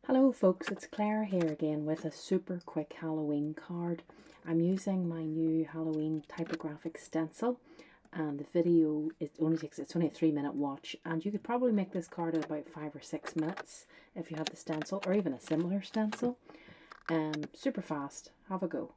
Hello folks, it's Claire here again with a super quick Halloween card. I'm using my new Halloween typographic stencil and the video it's only a 3-minute watch, and you could probably make this card in about 5 or 6 minutes if you have the stencil or even a similar stencil. Super fast, have a go.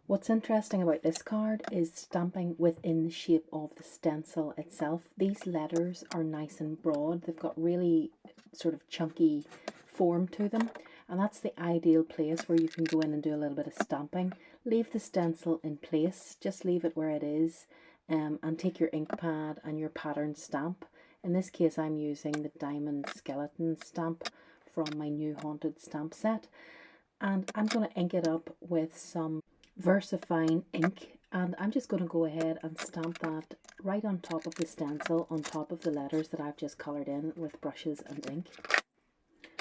What's interesting about this card is stamping within the shape of the stencil itself. These letters are nice and broad. They've got really sort of chunky form to them, and that's the ideal place where you can go in and do a little bit of stamping. Leave the stencil in place, just leave it where it is, and take your ink pad and your pattern stamp. In this case I'm using the diamond skeleton stamp from my new haunted stamp set, and I'm going to ink it up with some VersaFine ink, and I'm just going to go ahead and stamp that right on top of the stencil, on top of the letters that I've just coloured in with brushes and ink.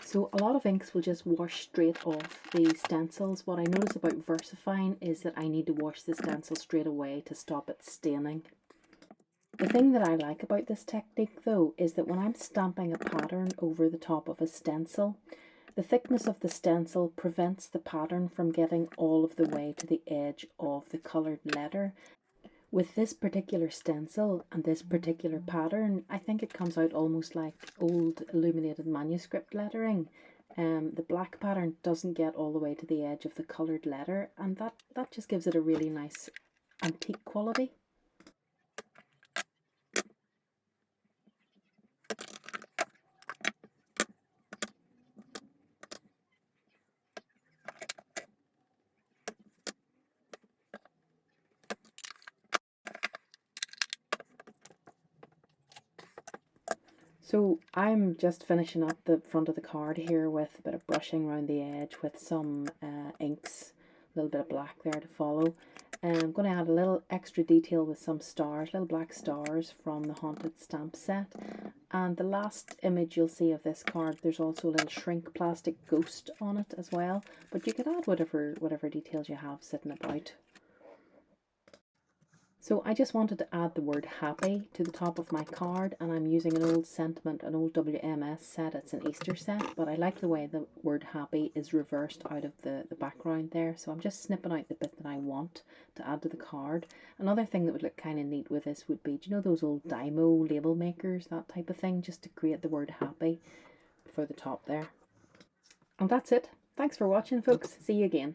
So a lot of inks will just wash straight off the stencils. What I notice about VersaFine is that I need to wash the stencil straight away to stop it staining. The thing that I like about this technique though is that when I'm stamping a pattern over the top of a stencil, the thickness of the stencil prevents the pattern from getting all of the way to the edge of the coloured letter. With this particular stencil and this particular pattern, I think it comes out almost like old illuminated manuscript lettering. The black pattern doesn't get all the way to the edge of the coloured letter, and that just gives it a really nice antique quality. So I'm just finishing up the front of the card here with a bit of brushing around the edge with some inks, a little bit of black there to follow. I'm going to add a little extra detail with some stars, little black stars from the Haunted Stamp set. And the last image you'll see of this card, there's also a little shrink plastic ghost on it as well. But you could add whatever details you have sitting about. So I just wanted to add the word happy to the top of my card, and I'm using an old sentiment, an old WMS set. It's an Easter set, but I like the way the word happy is reversed out of the background there. So I'm just snipping out the bit that I want to add to the card. Another thing that would look kind of neat with this would be, do you know those old Dymo label makers, that type of thing, just to create the word happy for the top there. And that's it. Thanks for watching, folks. See you again.